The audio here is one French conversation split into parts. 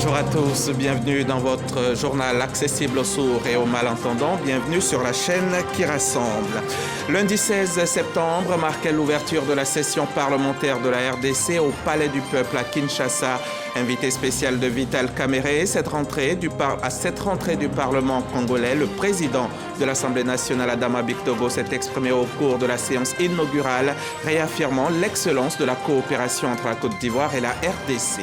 Bonjour à tous, bienvenue dans votre journal accessible aux sourds et aux malentendants. Bienvenue sur la chaîne qui rassemble. Lundi 16 septembre marquait l'ouverture de la session parlementaire de la RDC au Palais du Peuple à Kinshasa. Invité spécial de Vital Kamerhe, à cette rentrée du Parlement congolais, le président de l'Assemblée nationale, Adama Bictogo, s'est exprimé au cours de la séance inaugurale, réaffirmant l'excellence de la coopération entre la Côte d'Ivoire et la RDC.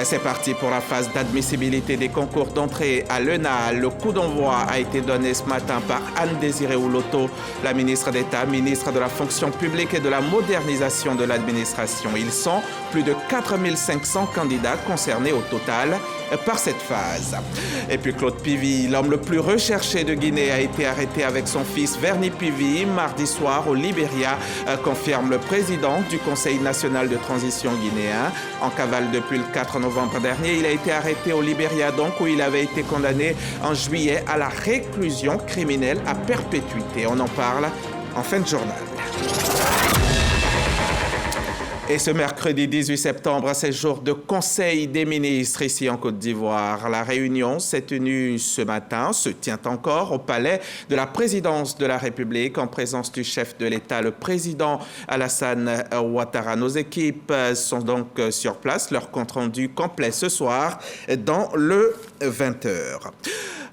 C'est parti pour la phase d'admissibilité des concours d'entrée à l'ENA. Le coup d'envoi a été donné ce matin par Anne-Désirée Ouloto, la ministre d'État, ministre de la fonction publique et de la modernisation de l'administration. Ils sont plus de 4500 candidats concernés au total par cette phase. Et puis Claude Pivi, l'homme le plus recherché de Guinée, a été arrêté avec son fils Verny Pivi mardi soir au Libéria, confirme le président du Conseil national de transition guinéen. En cavale depuis le 4 novembre dernier, il a été arrêté au Libéria, donc, où il avait été condamné en juillet à la réclusion criminelle à perpétuité. On en parle en fin de journal. Et ce mercredi 18 septembre, c'est jour de Conseil des ministres ici en Côte d'Ivoire. La réunion s'est tenue ce matin, se tient encore au palais de la présidence de la République en présence du chef de l'État, le président Alassane Ouattara. Nos équipes sont donc sur place. Leur compte-rendu complet ce soir dans le 20h.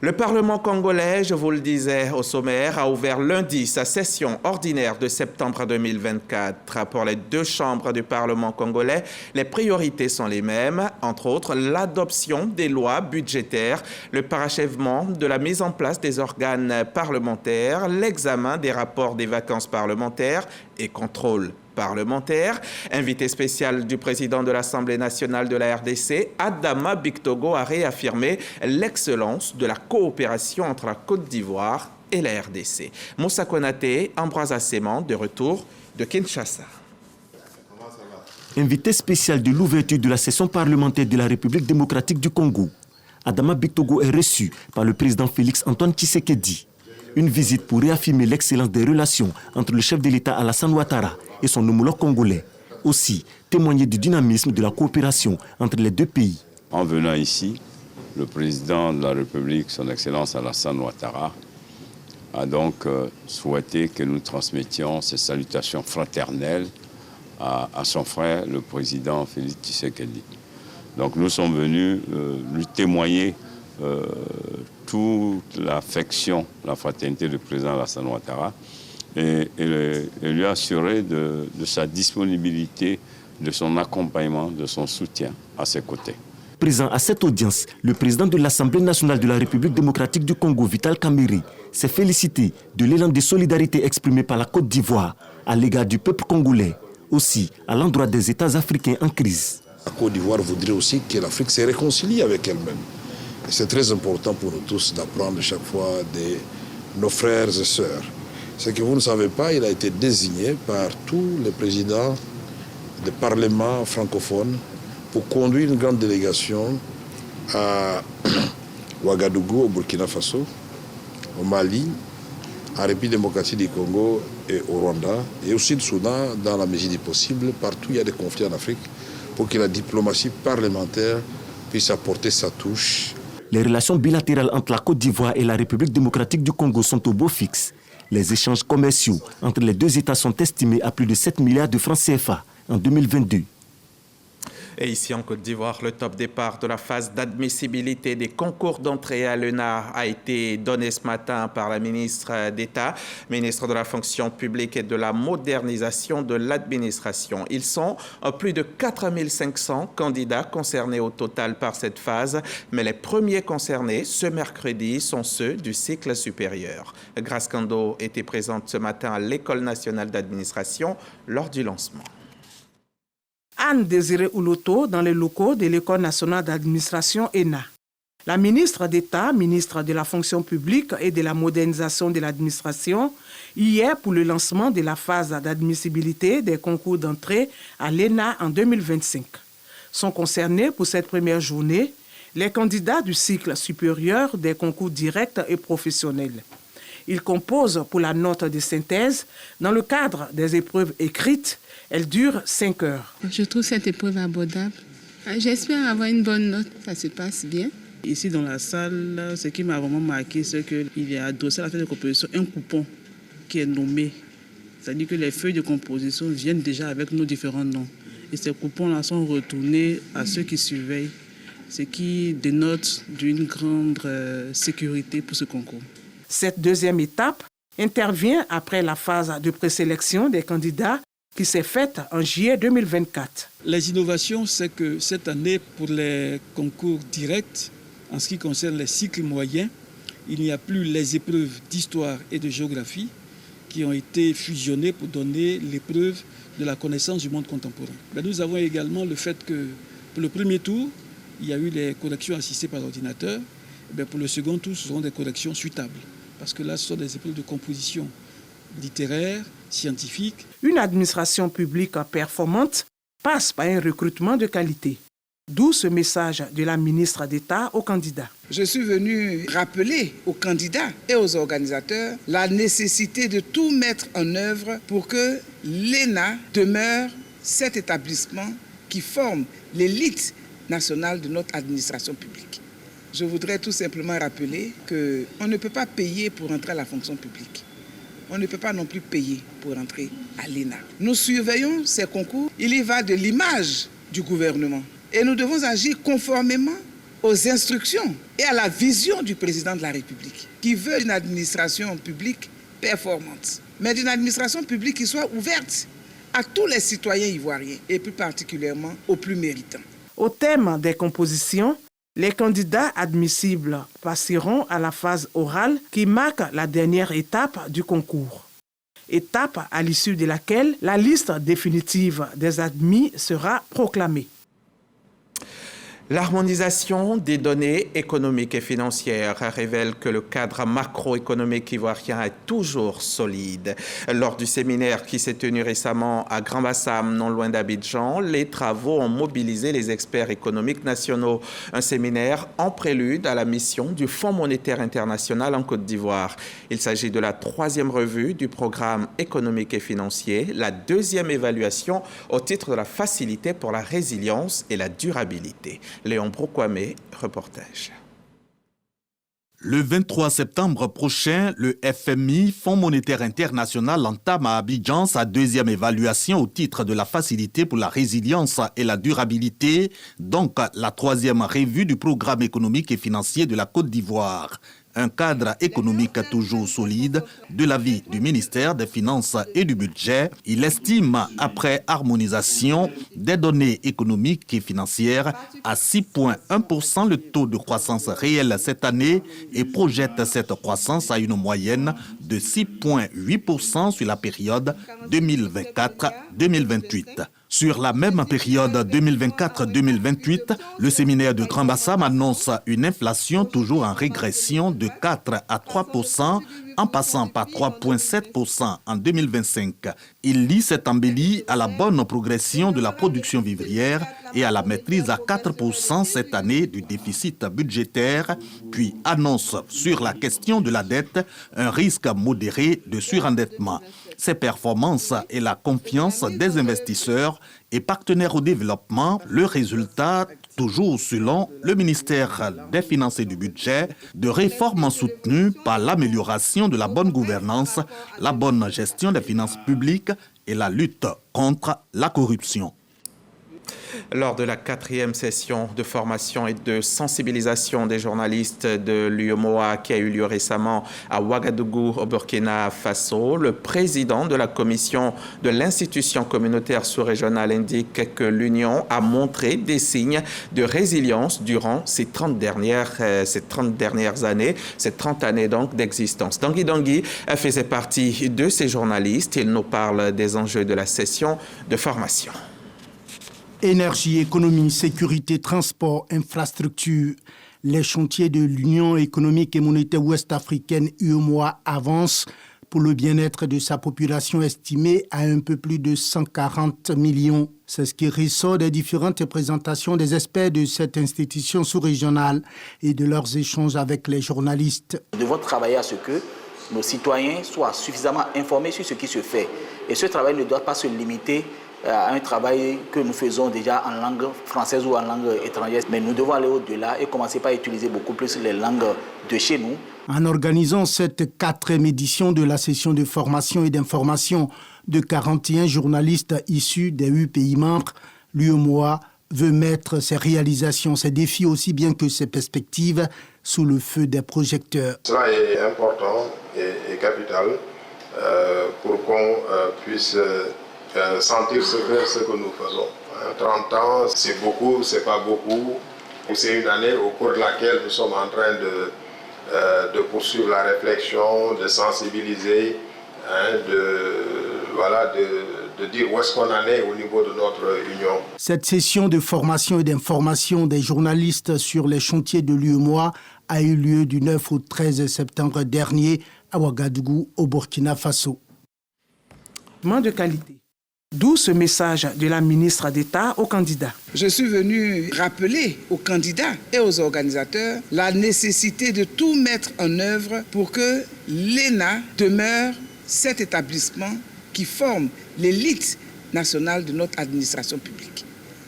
Le Parlement congolais, je vous le disais au sommaire, a ouvert lundi sa session ordinaire de septembre 2024. Pour les deux chambres du Parlement congolais, les priorités sont les mêmes, entre autres l'adoption des lois budgétaires, le parachèvement de la mise en place des organes parlementaires, l'examen des rapports des vacances parlementaires et contrôle parlementaire. Invité spécial du président de l'Assemblée nationale de la RDC, Adama Bictogo a réaffirmé l'excellence de la coopération entre la Côte d'Ivoire et la RDC. Moussa Konaté, Ambroise Asséman, de retour de Kinshasa. Invité spécial de l'ouverture de la session parlementaire de la République démocratique du Congo, Adama Bictogo est reçu par le président Félix Antoine Tshisekedi. Une visite pour réaffirmer l'excellence des relations entre le chef de l'État Alassane Ouattara et son homologue congolais. Aussi, témoigner du dynamisme de la coopération entre les deux pays. En venant ici, le président de la République, son Excellence Alassane Ouattara, a donc souhaité que nous transmettions ces salutations fraternelles à son frère, le président Félix Tshisekedi. Donc nous sommes venus lui témoigner toute l'affection, la fraternité du président Alassane Ouattara et lui assurer de sa disponibilité, de son accompagnement, de son soutien à ses côtés. Présent à cette audience, le président de l'Assemblée nationale de la République démocratique du Congo, Vital Kamerhe, s'est félicité de l'élan de solidarité exprimé par la Côte d'Ivoire à l'égard du peuple congolais, aussi à l'endroit des États africains en crise. La Côte d'Ivoire voudrait aussi que l'Afrique se réconcilie avec elle-même. C'est très important pour nous tous d'apprendre chaque fois de nos frères et sœurs. Ce que vous ne savez pas, il a été désigné par tous les présidents des parlements francophones pour conduire une grande délégation à Ouagadougou, au Burkina Faso, au Mali, en République démocratique du Congo et au Rwanda, et aussi le Soudan, dans la mesure du possible, partout où il y a des conflits en Afrique, pour que la diplomatie parlementaire puisse apporter sa touche. Les relations bilatérales entre la Côte d'Ivoire et la République démocratique du Congo sont au beau fixe. Les échanges commerciaux entre les deux États sont estimés à plus de 7 milliards de francs CFA en 2022. Et ici en Côte d'Ivoire, le top départ de la phase d'admissibilité des concours d'entrée à l'ENA a été donné ce matin par la ministre d'État, ministre de la fonction publique et de la modernisation de l'administration. Ils sont plus de 4500 candidats concernés au total par cette phase, mais les premiers concernés ce mercredi sont ceux du cycle supérieur. Grace Kando était présente ce matin à l'École nationale d'administration lors du lancement. Anne-Désirée Ouloto dans les locaux de l'École nationale d'administration ENA. La ministre d'État, ministre de la fonction publique et de la modernisation de l'administration, hier pour le lancement de la phase d'admissibilité des concours d'entrée à l'ENA en 2025. Sont concernés pour cette première journée les candidats du cycle supérieur des concours directs et professionnels. Ils composent pour la note de synthèse dans le cadre des épreuves écrites. Elle dure 5 heures. Je trouve cette épreuve abordable J'espère avoir une bonne note, ça se passe bien. Ici dans la salle, ce qui m'a vraiment marqué, c'est qu'il y a adossé à la feuille de composition un coupon qui est nommé. C'est-à-dire que les feuilles de composition viennent déjà avec nos différents noms. Et ces coupons-là sont retournés à ceux qui surveillent, ce qui dénote d'une grande sécurité pour ce concours. Cette deuxième étape intervient après la phase de présélection des candidats qui s'est faite en juillet 2024. Les innovations, c'est que cette année, pour les concours directs, en ce qui concerne les cycles moyens, il n'y a plus les épreuves d'histoire et de géographie qui ont été fusionnées pour donner l'épreuve de la connaissance du monde contemporain. Mais nous avons également le fait que pour le premier tour, il y a eu les corrections assistées par ordinateur. Et pour le second tour, ce seront des corrections suitables. Parce que là, ce sont des épreuves de composition littéraire, scientifique. Une administration publique performante passe par un recrutement de qualité. D'où ce message de la ministre d'État aux candidats. Je suis venu rappeler aux candidats et aux organisateurs la nécessité de tout mettre en œuvre pour que l'ENA demeure cet établissement qui forme l'élite nationale de notre administration publique. Je voudrais tout simplement rappeler qu'on ne peut pas payer pour entrer à la fonction publique. On ne peut pas non plus payer pour entrer à l'ENA. Nous surveillons ces concours. Il y va de l'image du gouvernement. Et nous devons agir conformément aux instructions et à la vision du président de la République, qui veut une administration publique performante, mais d'une administration publique qui soit ouverte à tous les citoyens ivoiriens, et plus particulièrement aux plus méritants. Au thème des compositions, les candidats admissibles passeront à la phase orale qui marque la dernière étape du concours. Étape à l'issue de laquelle la liste définitive des admis sera proclamée. L'harmonisation des données économiques et financières révèle que le cadre macroéconomique ivoirien est toujours solide. Lors du séminaire qui s'est tenu récemment à Grand-Bassam, non loin d'Abidjan, les travaux ont mobilisé les experts économiques nationaux. Un séminaire en prélude à la mission du Fonds monétaire international en Côte d'Ivoire. Il s'agit de la 3e revue du programme économique et financier, la 2e évaluation au titre de la facilité pour la résilience et la durabilité. Léon Brokwame, reportage. Le 23 septembre prochain, le FMI, Fonds monétaire international, entame à Abidjan sa 2e évaluation au titre de la facilité pour la résilience et la durabilité, donc la 3e revue du programme économique et financier de la Côte d'Ivoire. Un cadre économique toujours solide de l'avis du ministère des Finances et du Budget. Il estime, après harmonisation des données économiques et financières, à 6,1% le taux de croissance réelle cette année et projette cette croissance à une moyenne de 6,8% sur la période 2024-2028. Sur la même période 2024-2028, le séminaire de Grand-Bassam annonce une inflation toujours en régression de 4 à 3%, en passant par 3,7% en 2025. Il lie cette embellie à la bonne progression de la production vivrière et à la maîtrise à 4% cette année du déficit budgétaire, puis annonce sur la question de la dette un risque modéré de surendettement. Ses performances et la confiance des investisseurs et partenaires au développement, le résultat, toujours selon le ministère des Finances et du Budget, de réformes soutenues par l'amélioration de la bonne gouvernance, la bonne gestion des finances publiques et la lutte contre la corruption. Lors de la 4e session de formation et de sensibilisation des journalistes de l'UEMOA qui a eu lieu récemment à Ouagadougou, au Burkina Faso, le président de la commission de l'institution communautaire sous-régionale indique que l'Union a montré des signes de résilience durant ces 30 dernières années, ces 30 années donc d'existence. Dangui Dangui faisait partie de ces journalistes. Il nous parle des enjeux de la session de formation. Énergie, économie, sécurité, transport, infrastructure. Les chantiers de l'Union économique et monétaire ouest-africaine UEMOA avancent pour le bien-être de sa population estimée à un peu plus de 140 millions. C'est ce qui ressort des différentes présentations des experts de cette institution sous-régionale et de leurs échanges avec les journalistes. Nous devons travailler à ce que nos citoyens soient suffisamment informés sur ce qui se fait. Et ce travail ne doit pas se limiter à un travail que nous faisons déjà en langue française ou en langue étrangère. Mais nous devons aller au-delà et commencer par utiliser beaucoup plus les langues de chez nous. En organisant cette 4e édition de la session de formation et d'information de 41 journalistes issus des 8 pays membres, l'UEMOA veut mettre ses réalisations, ses défis aussi bien que ses perspectives sous le feu des projecteurs. Cela est important et capital pour qu'on puisse sentir ce que nous faisons. 30 ans, c'est beaucoup, c'est pas beaucoup. C'est une année au cours de laquelle nous sommes en train de poursuivre la réflexion, de sensibiliser, de dire où est-ce qu'on en est au niveau de notre union. Cette session de formation et d'information des journalistes sur les chantiers de l'UEMOA a eu lieu du 9 au 13 septembre dernier à Ouagadougou, au Burkina Faso. De qualité. D'où ce message de la ministre d'État aux candidats. Je suis venu rappeler aux candidats et aux organisateurs la nécessité de tout mettre en œuvre pour que l'ENA demeure cet établissement qui forme l'élite nationale de notre administration publique.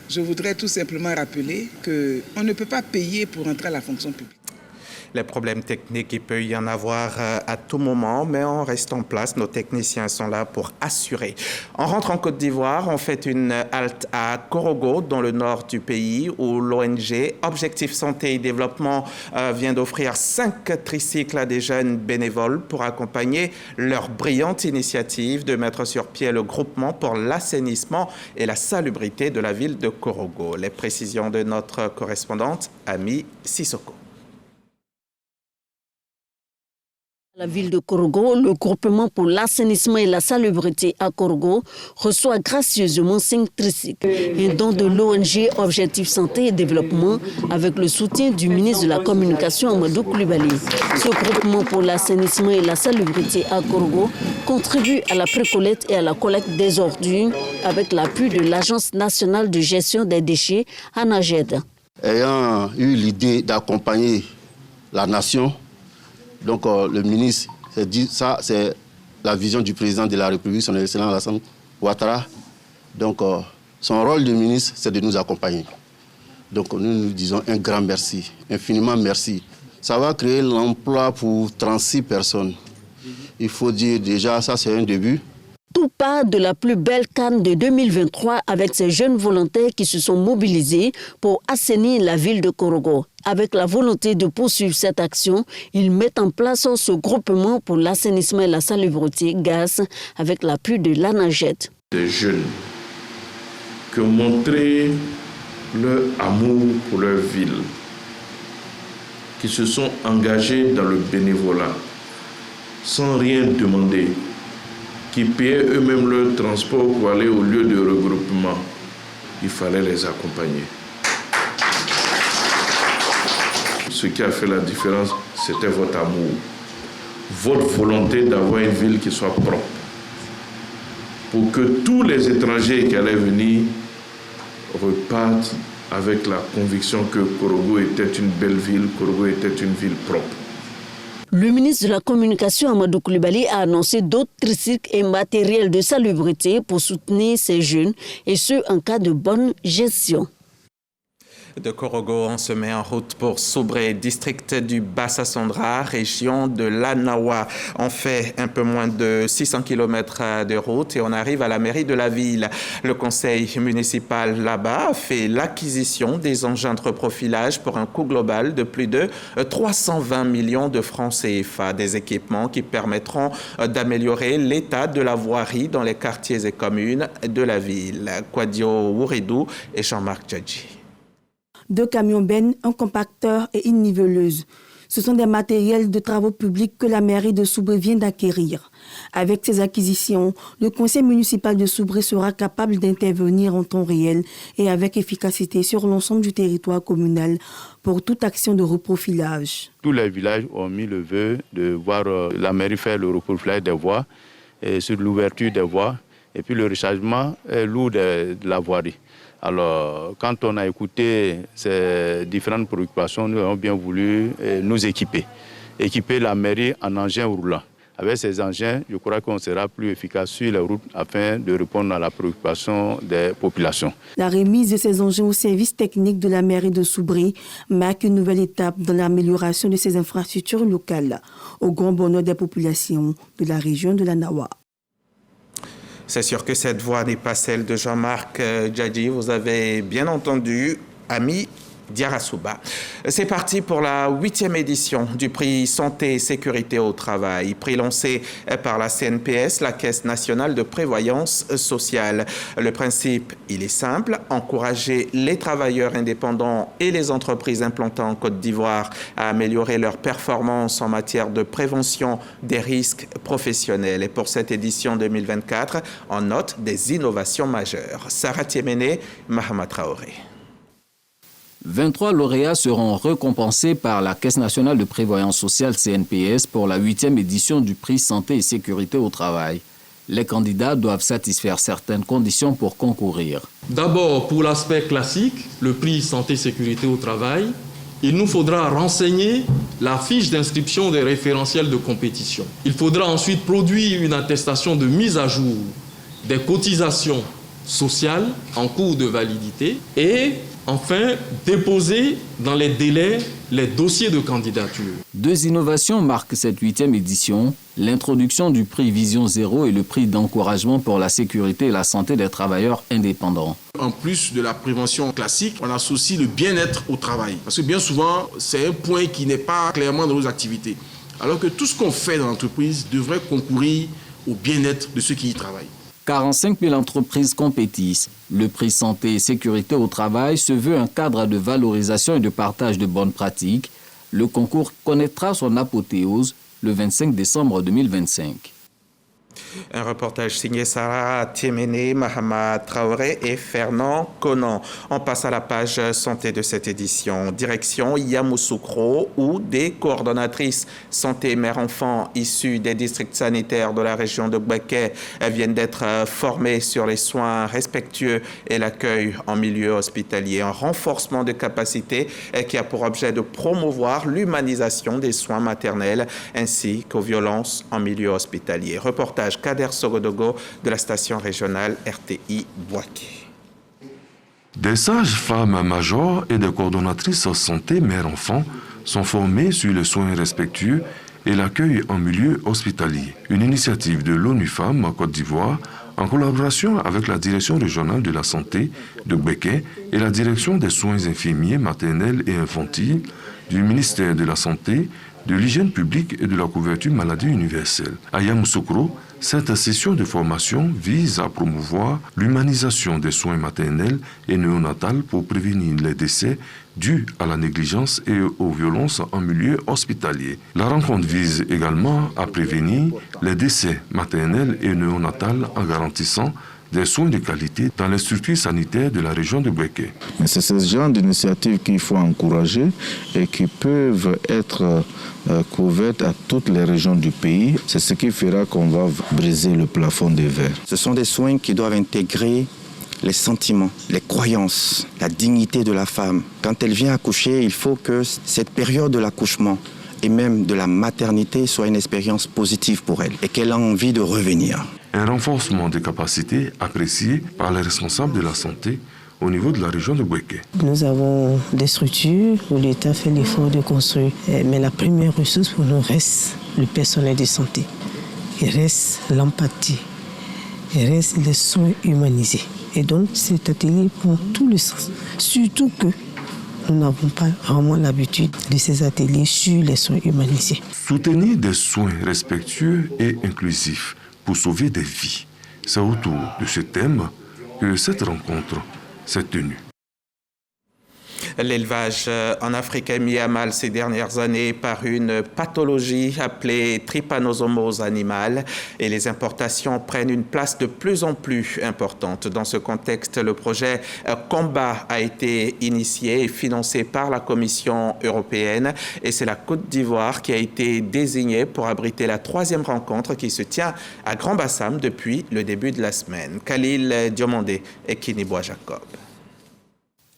Je voudrais tout simplement rappeler qu'on ne peut pas payer pour entrer à la fonction publique. Les problèmes techniques, il peut y en avoir à tout moment, mais on reste en place. Nos techniciens sont là pour assurer. On rentre en Côte d'Ivoire, on fait une halte à Korogo, dans le nord du pays, où l'ONG Objectif Santé et Développement vient d'offrir 5 tricycles à des jeunes bénévoles pour accompagner leur brillante initiative de mettre sur pied le groupement pour l'assainissement et la salubrité de la ville de Korogo. Les précisions de notre correspondante, Ami Sissoko. La ville de Korogo, le groupement pour l'assainissement et la salubrité à Korogo reçoit gracieusement 5 tricycles, un don de l'ONG Objectif Santé et Développement avec le soutien du ministre de la Communication Amadou Coulibaly. Ce groupement pour l'assainissement et la salubrité à Korogo contribue à la précollecte et à la collecte des ordures avec l'appui de l'Agence nationale de gestion des déchets, ANAGED. Ayant eu l'idée d'accompagner la nation, donc le ministre s'est dit, ça c'est la vision du président de la République, son excellence Alassane Ouattara. Donc son rôle de ministre, c'est de nous accompagner. Donc nous disons un grand merci, infiniment merci. Ça va créer l'emploi pour 36 personnes. Il faut dire déjà, ça c'est un début. Tout part de la plus belle CAN de 2023 avec ces jeunes volontaires qui se sont mobilisés pour assainir la ville de Korogo. Avec la volonté de poursuivre cette action, ils mettent en place ce groupement pour l'assainissement et la salubrité GAS avec l'appui de l'ANAGED. Des jeunes qui ont montré leur amour pour leur ville, qui se sont engagés dans le bénévolat sans rien demander, qui payaient eux-mêmes leur transport pour aller au lieu de regroupement. Il fallait les accompagner. Ce qui a fait la différence, c'était votre amour, votre volonté d'avoir une ville qui soit propre, pour que tous les étrangers qui allaient venir repartent avec la conviction que Korogo était une belle ville, Korogo était une ville propre. Le ministre de la Communication Amadou Coulibaly a annoncé d'autres tricycles et matériels de salubrité pour soutenir ces jeunes, et ce en cas de bonne gestion. De Korogo, on se met en route pour Soubré, district du Bassa-Sondra, région de l'Anawa. On fait un peu moins de 600 km de route et on arrive à la mairie de la ville. Le conseil municipal là-bas a fait l'acquisition des engins de reprofilage pour un coût global de plus de 320 millions de francs CFA. Des équipements qui permettront d'améliorer l'état de la voirie dans les quartiers et communes de la ville. Kwadio Wouridou et Jean-Marc Djadji. 2 camions-bennes, un compacteur et une niveleuse. Ce sont des matériels de travaux publics que la mairie de Soubré vient d'acquérir. Avec ces acquisitions, le conseil municipal de Soubré sera capable d'intervenir en temps réel et avec efficacité sur l'ensemble du territoire communal pour toute action de reprofilage. Tous les villages ont mis le vœu de voir la mairie faire le reprofilage des voies, et sur l'ouverture des voies et puis le rechargement lourd de la voirie. Alors, quand on a écouté ces différentes préoccupations, nous avons bien voulu nous équiper la mairie en engins roulants, Avec ces engins, je crois qu'on sera plus efficace sur les routes afin de répondre à la préoccupation des populations. La remise de ces engins au service technique de la mairie de Soubré marque une nouvelle étape dans l'amélioration de ces infrastructures locales, au grand bonheur des populations de la région de la Nawa. C'est sûr que cette voix n'est pas celle de Jean-Marc Djadji, vous avez bien entendu, ami Diarasuba. C'est parti pour la 8e édition du prix Santé et Sécurité au Travail, prix lancé par la CNPS, la Caisse nationale de prévoyance sociale. Le principe, il est simple, encourager les travailleurs indépendants et les entreprises implantées en Côte d'Ivoire à améliorer leur performance en matière de prévention des risques professionnels. Et pour cette édition 2024, on note des innovations majeures. Sarah Tiemene, Mahama Traoré. 23 lauréats seront récompensés par la Caisse nationale de prévoyance sociale CNPS pour la 8e édition du prix Santé et Sécurité au Travail. Les candidats doivent satisfaire certaines conditions pour concourir. D'abord, pour l'aspect classique, le prix Santé et Sécurité au Travail, il nous faudra renseigner la fiche d'inscription des référentiels de compétition. Il faudra ensuite produire une attestation de mise à jour des cotisations sociales en cours de validité et enfin, déposer dans les délais les dossiers de candidature. 2 innovations marquent cette 8e édition, l'introduction du prix Vision Zéro et le prix d'encouragement pour la sécurité et la santé des travailleurs indépendants. En plus de la prévention classique, on associe le bien-être au travail. Parce que bien souvent, c'est un point qui n'est pas clairement dans nos activités. Alors que tout ce qu'on fait dans l'entreprise devrait concourir au bien-être de ceux qui y travaillent. 45 000 entreprises compétissent. Le prix Santé et Sécurité au Travail se veut un cadre de valorisation et de partage de bonnes pratiques. Le concours connaîtra son apothéose le 25 décembre 2025. Un reportage signé Sarah Tiemene, Mahama Traoré et Fernand Conan. On passe à la page santé de cette édition. Direction Yamoussoukro, où des coordonnatrices santé mère-enfant issues des districts sanitaires de la région de Bouaké viennent d'être formées sur les soins respectueux et l'accueil en milieu hospitalier. Un renforcement de capacité qui a pour objet de promouvoir l'humanisation des soins maternels ainsi qu'aux violences en milieu hospitalier. Reportage Kader Sogodogo de la station régionale RTI Bouaké. Des sages-femmes majors et des coordonnatrices santé mère-enfant sont formées sur les soins respectueux et l'accueil en milieu hospitalier. Une initiative de l'ONU Femmes en Côte d'Ivoire en collaboration avec la Direction régionale de la santé de Bouaké et la Direction des soins infirmiers maternels et infantiles du ministère de la Santé, de l'hygiène publique et de la couverture maladie universelle. À Yamoussoukro, cette session de formation vise à promouvoir l'humanisation des soins maternels et néonatals pour prévenir les décès dus à la négligence et aux violences en milieu hospitalier. La rencontre vise également à prévenir les décès maternels et néonatals en garantissant des soins de qualité dans les structures sanitaires de la région de Bouaké. C'est ce genre d'initiatives qu'il faut encourager et qui peuvent être couvertes à toutes les régions du pays. C'est ce qui fera qu'on va briser le plafond de verre. Ce sont des soins qui doivent intégrer les sentiments, les croyances, la dignité de la femme. Quand elle vient accoucher, il faut que cette période de l'accouchement et même de la maternité soit une expérience positive pour elle et qu'elle ait envie de revenir. Un renforcement des capacités apprécié par les responsables de la santé au niveau de la région de Bouaké. Nous avons des structures où l'État fait l'effort de construire. Mais la première ressource pour nous reste le personnel de santé. Il reste l'empathie. Il reste les soins humanisés. Et donc cet atelier prend tout le sens. Surtout que nous n'avons pas vraiment l'habitude de ces ateliers sur les soins humanisés. Soutenir des soins respectueux et inclusifs pour sauver des vies. C'est autour de ce thème que cette rencontre s'est tenue. L'élevage en Afrique est mis à mal ces dernières années par une pathologie appelée trypanosomose animale et les importations prennent une place de plus en plus importante. Dans ce contexte, le projet Combat a été initié et financé par la Commission européenne et c'est la Côte d'Ivoire qui a été désignée pour abriter la 3e rencontre qui se tient à Grand-Bassam depuis le début de la semaine. Khalil Diomandé et Kinibois Jacob.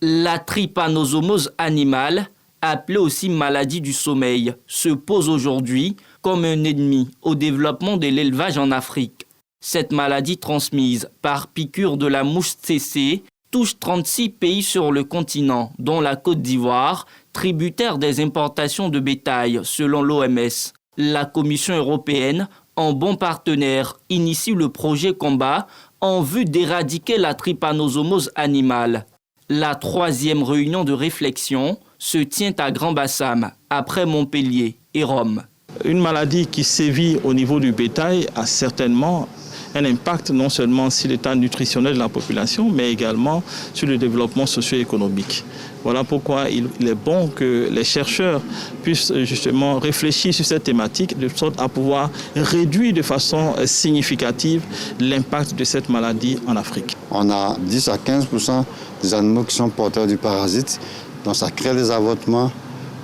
La trypanosomose animale appelée aussi maladie du sommeil, se pose aujourd'hui comme un ennemi au développement de l'élevage en Afrique. Cette maladie transmise par piqûre de la mouche tsetse touche 36 pays sur le continent, dont la Côte d'Ivoire, tributaire des importations de bétail selon l'OMS. La Commission européenne, en bon partenaire, initie le projet Combat en vue d'éradiquer la trypanosomose animale. La 3e réunion de réflexion se tient à Grand-Bassam, après Montpellier et Rome. Une maladie qui sévit au niveau du bétail a certainement un impact non seulement sur l'état nutritionnel de la population, mais également sur le développement socio-économique. Voilà pourquoi il est bon que les chercheurs puissent justement réfléchir sur cette thématique de sorte à pouvoir réduire de façon significative l'impact de cette maladie en Afrique. On a 10 à 15% des animaux qui sont porteurs du parasite, donc ça crée des avortements,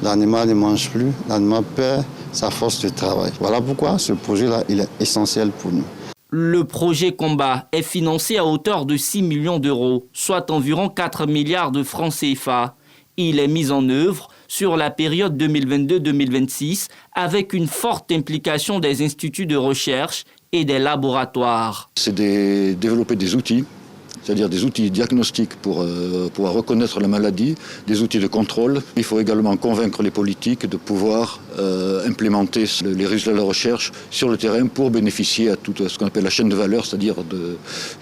l'animal ne mange plus, l'animal perd sa force de travail. Voilà pourquoi ce projet-là, il est essentiel pour nous. Le projet Combat est financé à hauteur de 6 millions d'euros, soit environ 4 milliards de francs CFA. Il est mis en œuvre sur la période 2022-2026 avec une forte implication des instituts de recherche et des laboratoires. C'est de développer des outils, c'est-à-dire des outils diagnostiques pour pouvoir reconnaître la maladie, des outils de contrôle. Il faut également convaincre les politiques de pouvoir implémenter les résultats de la recherche sur le terrain pour bénéficier à tout ce qu'on appelle la chaîne de valeur, c'est-à-dire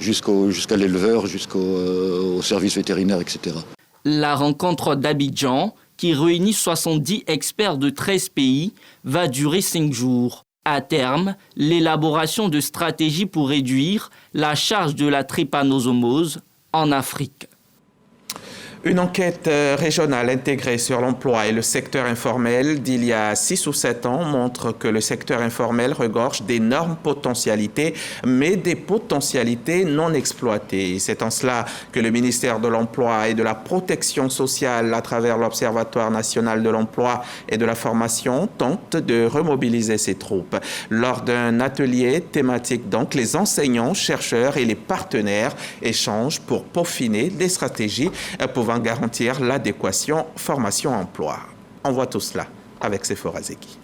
jusqu'à l'éleveur, jusqu'au service vétérinaire, etc. La rencontre d'Abidjan, qui réunit 70 experts de 13 pays, va durer 5 jours. À terme, l'élaboration de stratégies pour réduire la charge de la trypanosomose en Afrique. Une enquête régionale intégrée sur l'emploi et le secteur informel d'il y a 6 ou 7 ans montre que le secteur informel regorge d'énormes potentialités, mais des potentialités non exploitées. C'est en cela que le ministère de l'Emploi et de la Protection sociale, à travers l'Observatoire national de l'emploi et de la formation, tente de remobiliser ses troupes. Lors d'un atelier thématique, donc, les enseignants, chercheurs et les partenaires échangent pour peaufiner des stratégies pouvant garantir l'adéquation formation-emploi. On voit tout cela avec Sephora Zeki.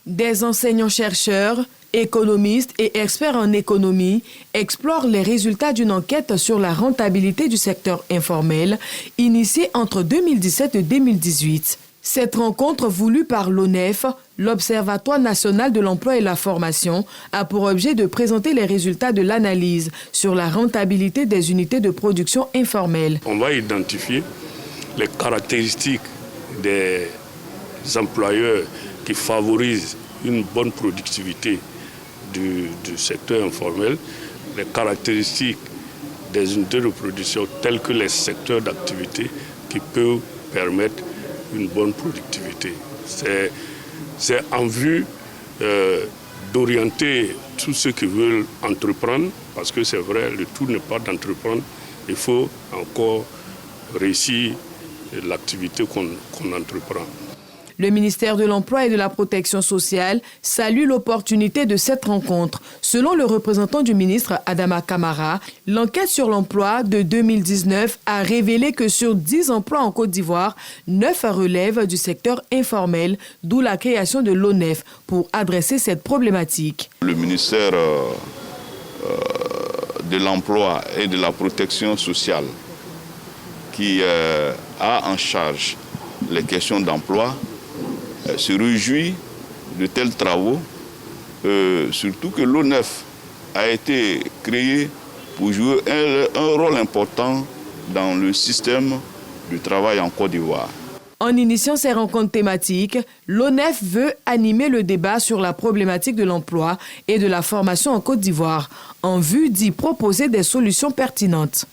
Des enseignants-chercheurs, économistes et experts en économie explorent les résultats d'une enquête sur la rentabilité du secteur informel initiée entre 2017 et 2018. Cette rencontre voulue par l'ONEF, l'Observatoire national de l'emploi et la formation, a pour objet de présenter les résultats de l'analyse sur la rentabilité des unités de production informelles. On va identifier les caractéristiques des employeurs qui favorisent une bonne productivité du secteur informel, les caractéristiques des unités de production telles que les secteurs d'activité qui peuvent permettre une bonne productivité. C'est en vue d'orienter tous ceux qui veulent entreprendre, parce que c'est vrai, le tout n'est pas d'entreprendre, il faut encore réussir l'activité qu'on entreprend. Le ministère de l'Emploi et de la Protection sociale salue l'opportunité de cette rencontre. Selon le représentant du ministre Adama Kamara, l'enquête sur l'emploi de 2019 a révélé que sur 10 emplois en Côte d'Ivoire, 9 relèvent du secteur informel, d'où la création de l'ONEF pour adresser cette problématique. Le ministère de l'Emploi et de la Protection sociale qui a en charge les questions d'emploi se réjouit de tels travaux, surtout que l'ONEF a été créé pour jouer un rôle important dans le système du travail en Côte d'Ivoire. En initiant ces rencontres thématiques, l'ONEF veut animer le débat sur la problématique de l'emploi et de la formation en Côte d'Ivoire, en vue d'y proposer des solutions pertinentes.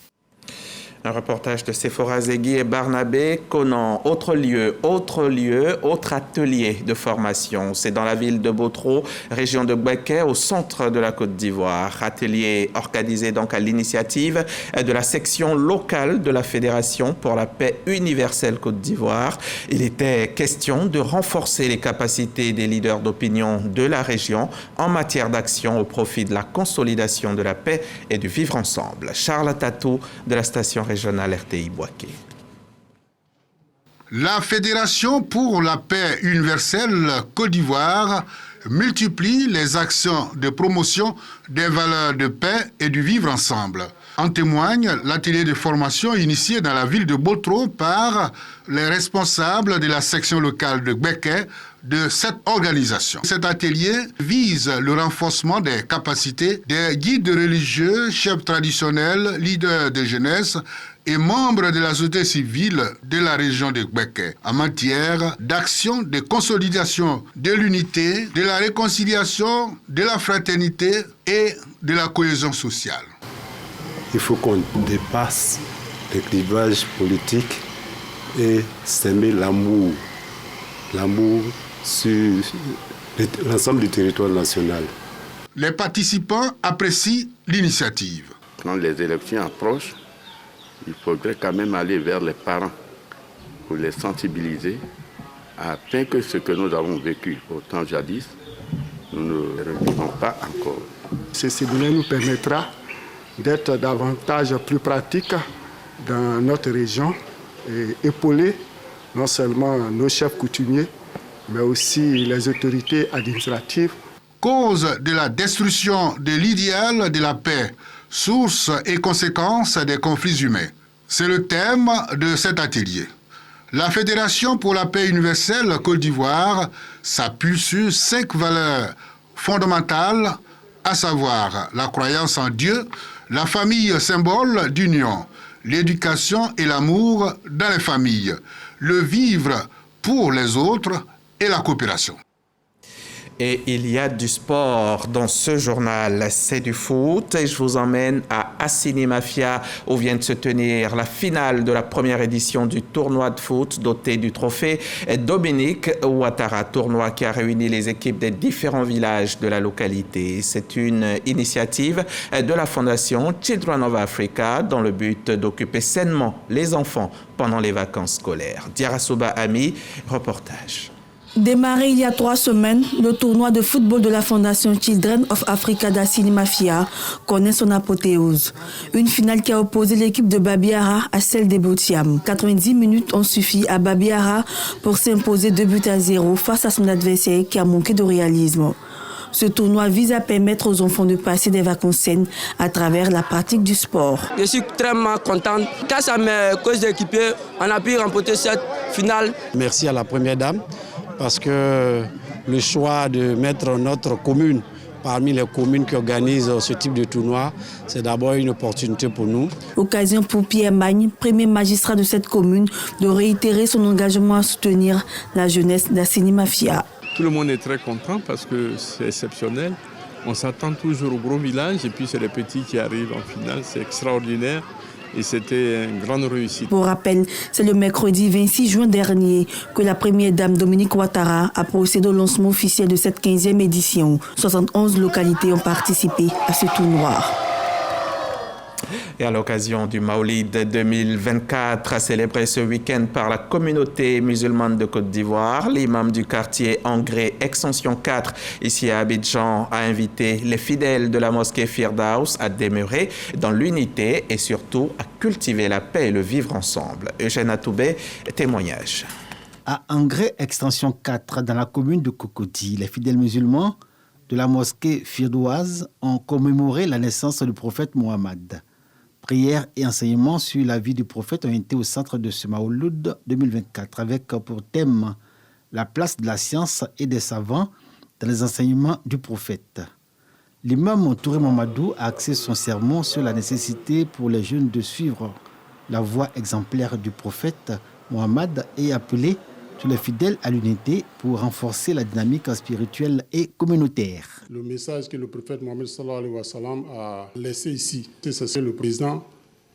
Un reportage de Sephora Zegui et Barnabé Conan. Autre lieu, autre atelier de formation. C'est dans la ville de Botro, région de Bouaké, au centre de la Côte d'Ivoire. Atelier organisé donc à l'initiative de la section locale de la Fédération pour la paix universelle Côte d'Ivoire. Il était question de renforcer les capacités des leaders d'opinion de la région en matière d'action au profit de la consolidation de la paix et du vivre ensemble. Charles Tatou de la station régionale RTI Bouaké. La Fédération pour la paix universelle Côte d'Ivoire multiplie les actions de promotion des valeurs de paix et du vivre ensemble. En témoigne l'atelier de formation initié dans la ville de Botro par les responsables de la section locale de Gbeke de cette organisation. Cet atelier vise le renforcement des capacités des guides religieux, chefs traditionnels, leaders de jeunesse et membres de la société civile de la région de Gbeke en matière d'action de consolidation de l'unité, de la réconciliation, de la fraternité et de la cohésion sociale. Il faut qu'on dépasse les clivages politiques et s'aimer l'amour sur l'ensemble du territoire national. Les participants apprécient l'initiative. Quand les élections approchent, il faudrait quand même aller vers les parents pour les sensibiliser afin que ce que nous avons vécu au temps jadis, nous ne revivons pas encore. Ce séminaire nous permettra d'être davantage plus pratiques dans notre région et épauler non seulement nos chefs coutumiers, mais aussi les autorités administratives. Cause de la destruction de l'idéal de la paix, source et conséquence des conflits humains. C'est le thème de cet atelier. La Fédération pour la paix universelle Côte d'Ivoire s'appuie sur 5 valeurs fondamentales, à savoir la croyance en Dieu, la famille symbole d'union, l'éducation et l'amour dans les familles, le vivre pour les autres et la coopération. Et il y a du sport dans ce journal, c'est du foot et je vous emmène à Assini Mafia où vient de se tenir la finale de la première édition du tournoi de foot doté du trophée Dominique Ouattara, tournoi qui a réuni les équipes des différents villages de la localité. C'est une initiative de la fondation Children of Africa dans le but d'occuper sainement les enfants pendant les vacances scolaires. Diarasuba Ami, reportage. Démarré il y a 3 semaines, le tournoi de football de la Fondation Children of Africa d'Assini Mafia connaît son apothéose. Une finale qui a opposé l'équipe de Babiara à celle des Boutiam. 90 minutes ont suffi à Babiara pour s'imposer 2-0 face à son adversaire qui a manqué de réalisme. Ce tournoi vise à permettre aux enfants de passer des vacances saines à travers la pratique du sport. Je suis très content. Grâce à mes coachs d'équipiers, on a pu remporter cette finale. Merci à la première dame. Parce que le choix de mettre notre commune parmi les communes qui organisent ce type de tournoi, c'est d'abord une opportunité pour nous. Occasion pour Pierre Magne, premier magistrat de cette commune, de réitérer son engagement à soutenir la jeunesse d'Assini Mafia. Tout le monde est très content parce que c'est exceptionnel. On s'attend toujours au gros village et puis c'est les petits qui arrivent en finale, c'est extraordinaire. Et c'était une grande réussite. Pour rappel, c'est le mercredi 26 juin dernier que la première dame Dominique Ouattara a procédé au lancement officiel de cette 15e édition. 71 localités ont participé à ce tournoi. Et à l'occasion du Maolid 2024, célébré ce week-end par la communauté musulmane de Côte d'Ivoire, l'imam du quartier Angré Extension 4, ici à Abidjan, a invité les fidèles de la mosquée Firdaus à demeurer dans l'unité et surtout à cultiver la paix et le vivre ensemble. Eugène Atoubé, témoignage. À Angré Extension 4, dans la commune de Cocody, les fidèles musulmans de la mosquée Firdaus ont commémoré la naissance du prophète Mohammed. Prières et enseignements sur la vie du prophète ont été au centre de ce Maouloud 2024 avec pour thème la place de la science et des savants dans les enseignements du prophète. L'imam Touré Mamadou a axé son sermon sur la nécessité pour les jeunes de suivre la voie exemplaire du prophète Mohammed et appelé tous les fidèles à l'unité pour renforcer la dynamique spirituelle et communautaire. Le message que le prophète Mohammed a laissé ici, c'est que le président,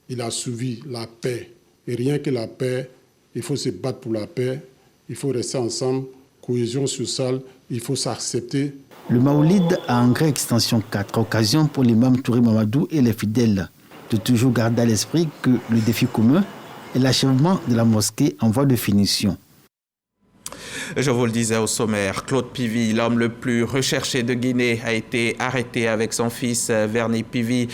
il a suivi la paix. Et rien que la paix, il faut se battre pour la paix, il faut rester ensemble, cohésion sociale, il faut s'accepter. Le Maoulid a en gré extension 4, occasion pour l'imam Touré Mamadou et les fidèles de toujours garder à l'esprit que le défi commun est l'achèvement de la mosquée en voie de finition. Je vous le disais au sommaire, Claude Pivy, l'homme le plus recherché de Guinée, a été arrêté avec son fils Verny Pivy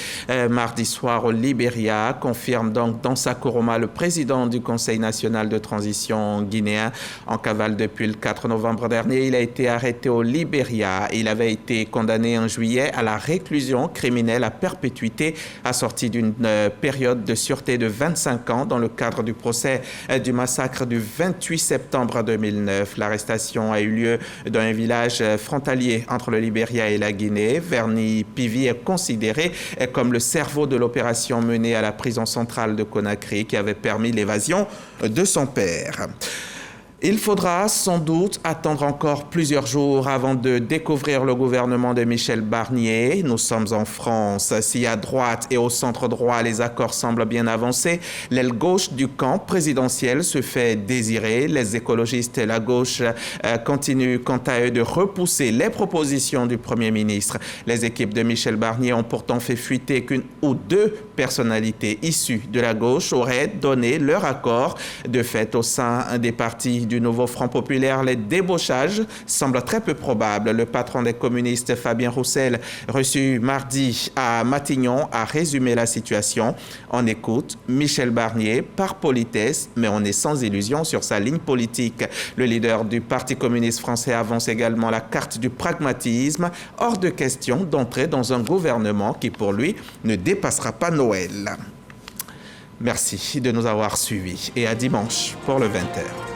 mardi soir au Libéria, confirme donc Dansa Kourouma, le président du Conseil national de transition guinéen. En cavale depuis le 4 novembre dernier, il a été arrêté au Libéria. Il avait été condamné en juillet à la réclusion criminelle à perpétuité, assortie d'une période de sûreté de 25 ans dans le cadre du procès du massacre du 28 septembre 2009. L'arrestation a eu lieu dans un village frontalier entre le Libéria et la Guinée. Verny Pivy est considéré comme le cerveau de l'opération menée à la prison centrale de Conakry qui avait permis l'évasion de son père. Il faudra sans doute attendre encore plusieurs jours avant de découvrir le gouvernement de Michel Barnier. Nous sommes en France. Si à droite et au centre droit, les accords semblent bien avancés, l'aile gauche du camp présidentiel se fait désirer. Les écologistes et la gauche continuent quant à eux de repousser les propositions du Premier ministre. Les équipes de Michel Barnier ont pourtant fait fuiter qu'une ou deux personnalités issues de la gauche auraient donné leur accord. De fait, au sein des partis du nouveau Front populaire, les débauchages semblent très peu probables. Le patron des communistes, Fabien Roussel, reçu mardi à Matignon, a résumé la situation. On écoute Michel Barnier par politesse, mais on est sans illusion sur sa ligne politique. Le leader du Parti communiste français avance également la carte du pragmatisme. Hors de question d'entrer dans un gouvernement qui, pour lui, ne dépassera pas Noël. Merci de nous avoir suivis et à dimanche pour le 20h.